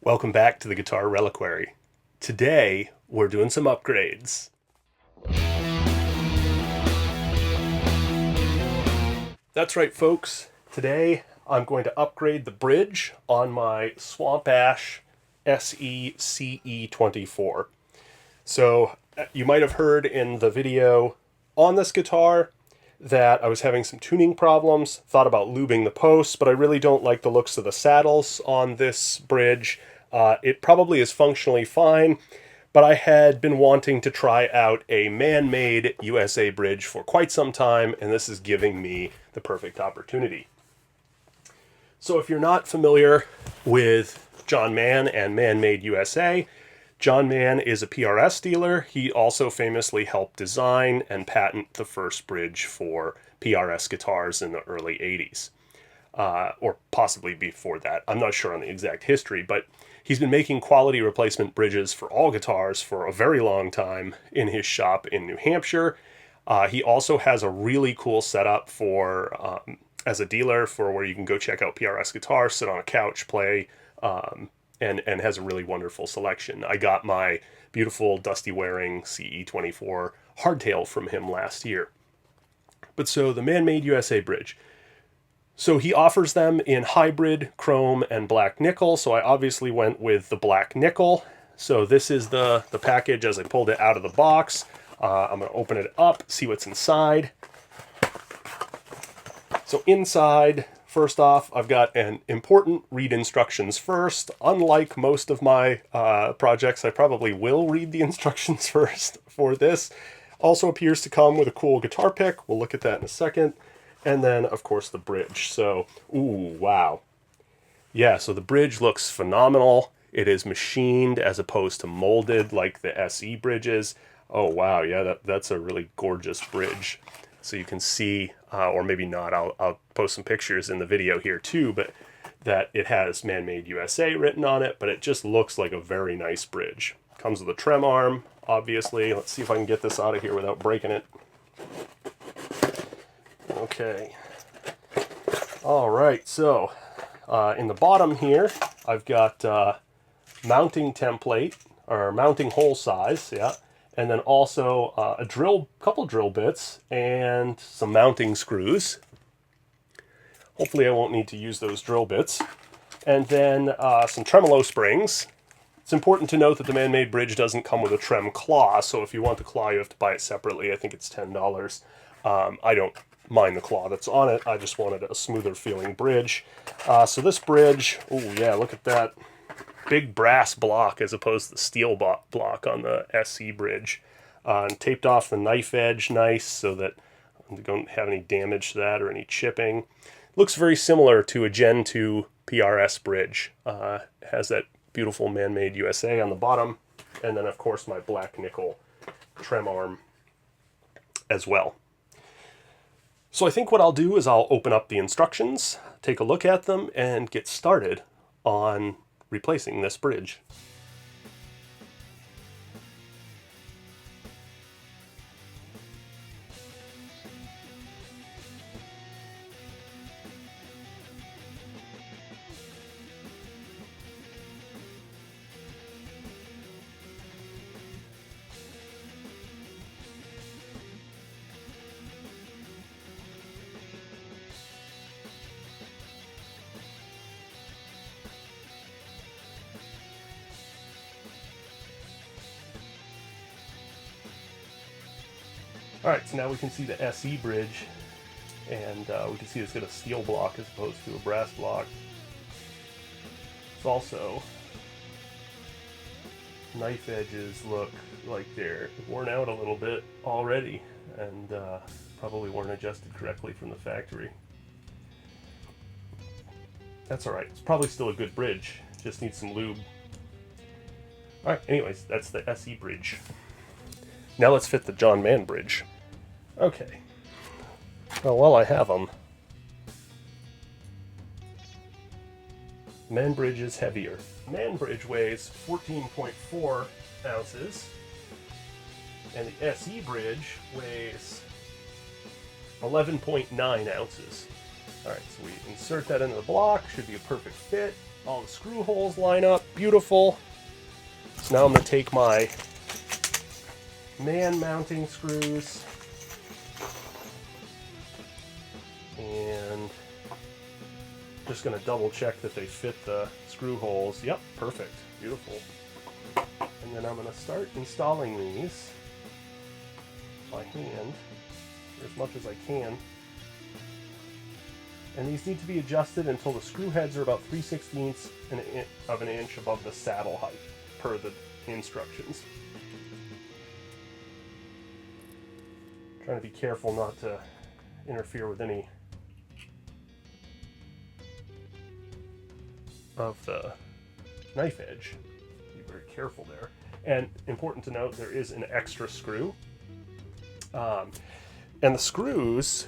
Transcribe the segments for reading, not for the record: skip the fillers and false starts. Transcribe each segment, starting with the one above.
Welcome back to the Guitar Reliquary. Today, we're doing some upgrades. That's right, folks. Today, I'm going to upgrade the bridge on my Swamp Ash SE CE24. So, you might have heard in the video on this guitar that I was having some tuning problems, thought about lubing the posts, but I really don't like the looks of the saddles on this bridge. It probably is functionally fine, but I had been wanting to try out a man-made USA bridge for quite some time, and this is giving me the perfect opportunity. So if you're not familiar with John Mann and MannMade USA, John Mann is a PRS dealer. He also famously helped design and patent the first bridge for PRS guitars in the early 80s. Or possibly before that. I'm not sure on the exact history, but he's been making quality replacement bridges for all guitars for a very long time in his shop in New Hampshire. He also has a really cool setup for as a dealer for where you can go check out PRS guitars, sit on a couch, play, and has a really wonderful selection. I got my beautiful dusty wearing CE24 hardtail from him last year. But so the MannMade USA bridge. So he offers them in hybrid, chrome, and black nickel. So I obviously went with the black nickel. So this is the package as I pulled it out of the box. I'm going to open it up, see what's inside. So inside, first off, I've got an important read instructions first. Unlike most of my projects, I probably will read the instructions first for this. Also appears to come with a cool guitar pick. We'll look at that in a second. And then, of course, the bridge. So, ooh, wow. Yeah, so the bridge looks phenomenal. It is machined as opposed to molded like the SE bridges. Oh, wow, yeah, that's a really gorgeous bridge. So you can see, or maybe not, I'll post some pictures in the video here too, but that it has MannMade USA written on it, but it just looks like a very nice bridge. Comes with a trem arm, obviously. Let's see if I can get this out of here without breaking it. Okay. All right, so in the bottom here, I've got mounting template, or mounting hole size, yeah, and then also a couple drill bits, and some mounting screws. Hopefully I won't need to use those drill bits. And then some tremolo springs. It's important to note that the MannMade bridge doesn't come with a trem claw, so if you want the claw, you have to buy it separately. I think it's $10. I don't mind the claw that's on it. I just wanted a smoother feeling bridge. So this bridge, oh yeah, look at that big brass block as opposed to the steel block on the SE bridge. And taped off the knife edge nice so that you don't have any damage to that or any chipping. Looks very similar to a Gen 2 PRS bridge. Has that beautiful MannMade USA on the bottom, and then of course my black nickel trem arm as well. So I think what I'll do is I'll open up the instructions, take a look at them, and get started on replacing this bridge. Alright, so now we can see the SE bridge, and we can see it's got a steel block as opposed to a brass block. It's also, knife edges look like they're worn out a little bit already, and probably weren't adjusted correctly from the factory. That's alright, it's probably still a good bridge, just needs some lube. Alright, anyways, that's the SE bridge. Now let's fit the John Mann bridge. Okay. Well, while I have them, Mann bridge is heavier. Mann bridge weighs 14.4 ounces, and the SE bridge weighs 11.9 ounces. Alright, so we insert that into the block, should be a perfect fit. All the screw holes line up, beautiful. So now I'm going to take my man mounting screws and just going to double check that they fit the screw holes. Yep, perfect, beautiful. And then I'm going to start installing these by hand, as much as I can. And these need to be adjusted until the screw heads are about 3/16 of an inch above the saddle height, per the instructions. Trying to be careful not to interfere with any of the knife edge. Be very careful there. And important to note, there is an extra screw. And the screws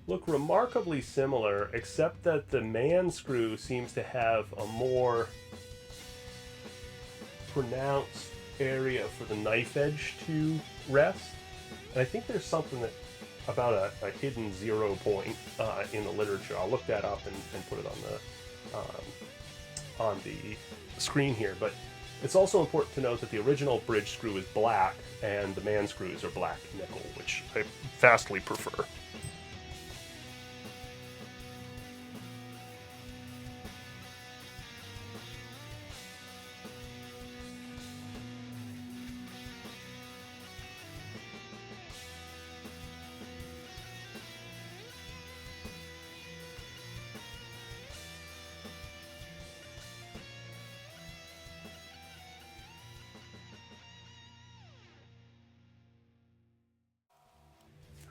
look remarkably similar, except that the man screw seems to have a more pronounced area for the knife edge to rest. And I think there's something that about a hidden 0 point in the literature. I'll look that up and put it on the screen here. But it's also important to note that the original bridge screw is black and the man screws are black nickel, which I vastly prefer.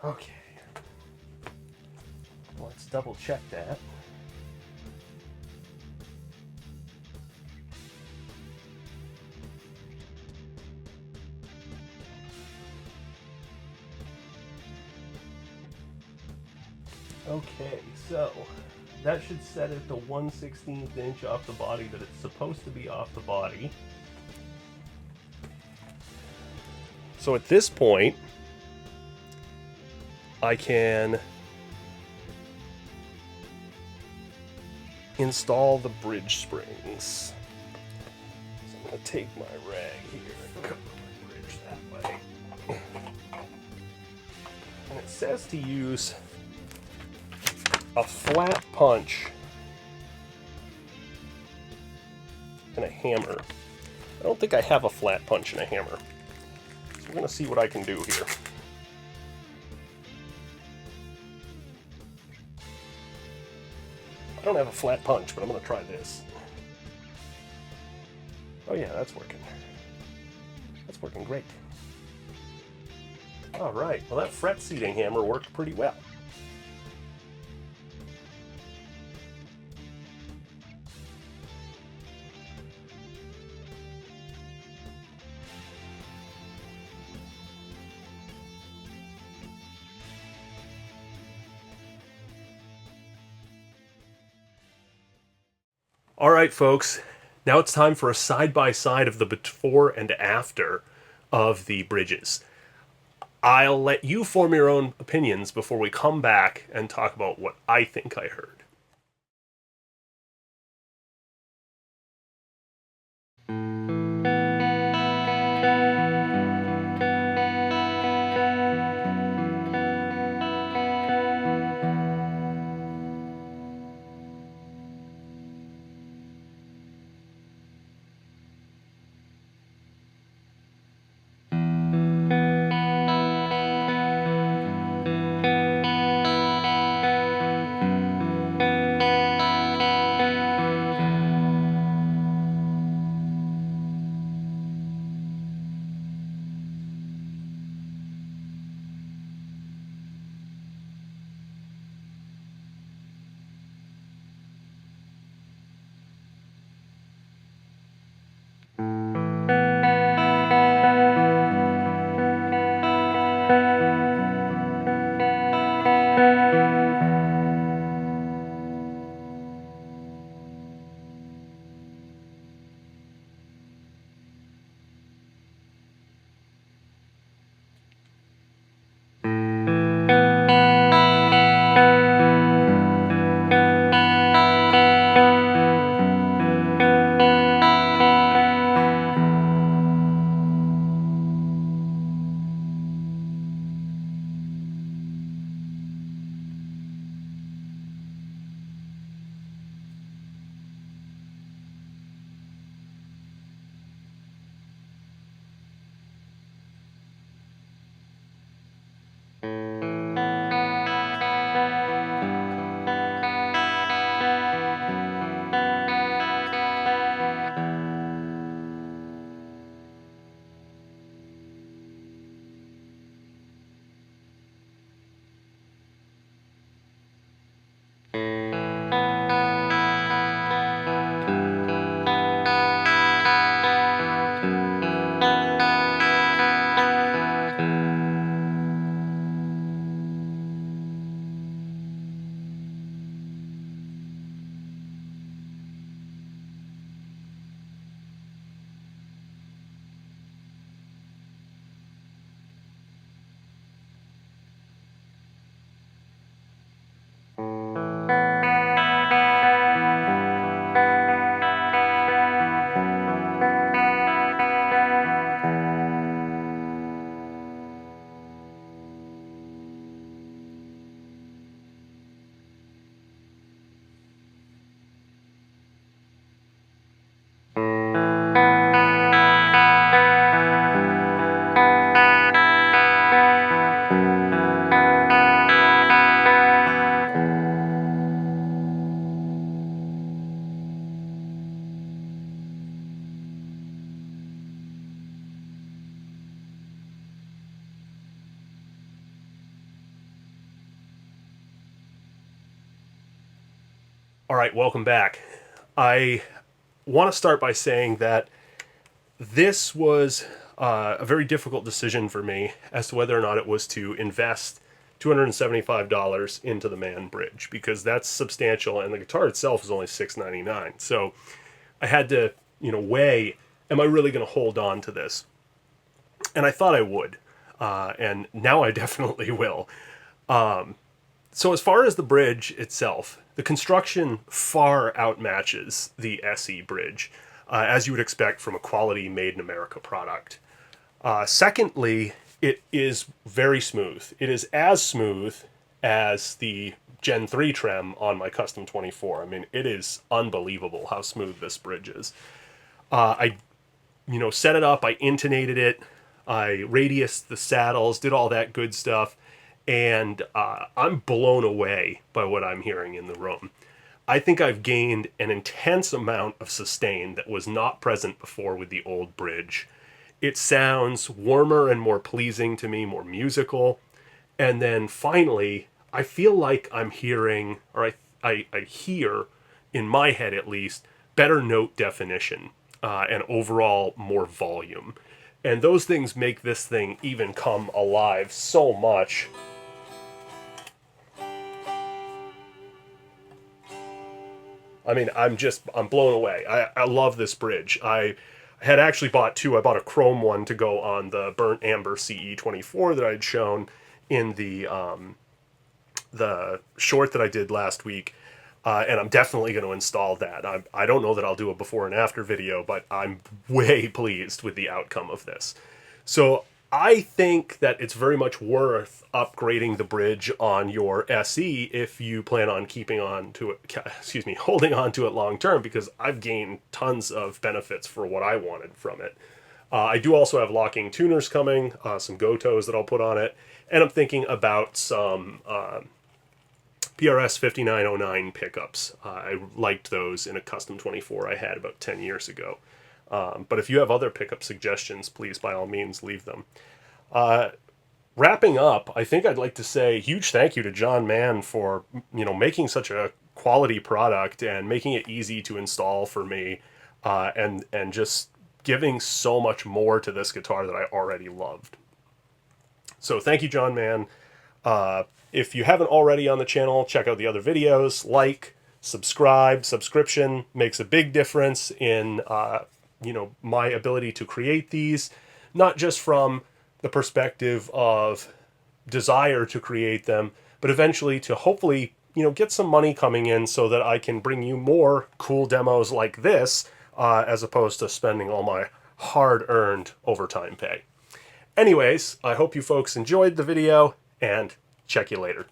Okay, let's double check that. Okay, so that should set it to 1/16 inch off the body that it's supposed to be off the body. So at this point, I can install the bridge springs. So I'm going to take my rag here and cover my bridge that way. And it says to use a flat punch and a hammer. I don't think I have a flat punch and a hammer. So we're going to see what I can do here. I don't have a flat punch, but I'm going to try this. Oh yeah, that's working. That's working great. All right, well that fret seating hammer worked pretty well. All right, folks, now it's time for a side-by-side of the before and after of the bridges. I'll let you form your own opinions before we come back and talk about what I think I heard. All right, welcome back. I want to start by saying that this was a very difficult decision for me as to whether or not it was to invest $275 into the Man Bridge, because that's substantial, and the guitar itself is only $699. So I had to, weigh, am I really going to hold on to this? And I thought I would, and now I definitely will. So as far as the bridge itself, the construction far outmatches the SE bridge, as you would expect from a quality made in America product. Secondly, it is very smooth. It is as smooth as the Gen 3 Trem on my Custom 24. I mean, it is unbelievable how smooth this bridge is. I set it up, I intonated it, I radiused the saddles, did all that good stuff, and I'm blown away by what I'm hearing in the room. I think I've gained an intense amount of sustain that was not present before with the old bridge. It sounds warmer and more pleasing to me, more musical. And then finally, I feel like I'm hearing, or I hear, in my head at least, better note definition and overall more volume. And those things make this thing even come alive so much. I mean, I'm blown away. I love this bridge. I had actually bought two. I bought a chrome one to go on the burnt amber CE24 that I'd shown in the short that I did last week. And I'm definitely going to install that. I don't know that I'll do a before and after video, but I'm way pleased with the outcome of this. So I think that it's very much worth upgrading the bridge on your SE if you plan on holding on to it long term, because I've gained tons of benefits for what I wanted from it. I do also have locking tuners coming, some Gotos that I'll put on it, and I'm thinking about some PRS 5909 pickups. I liked those in a Custom 24 I had about 10 years ago. But if you have other pickup suggestions, please, by all means, leave them. Wrapping up, I think I'd like to say huge thank you to John Mann for, making such a quality product and making it easy to install for me, and just giving so much more to this guitar that I already loved. So thank you, John Mann. If you haven't already on the channel, check out the other videos. Like, subscribe. Subscription makes a big difference in my ability to create these, not just from the perspective of desire to create them, but eventually to hopefully, get some money coming in so that I can bring you more cool demos like this, as opposed to spending all my hard-earned overtime pay. Anyways, I hope you folks enjoyed the video, and check you later.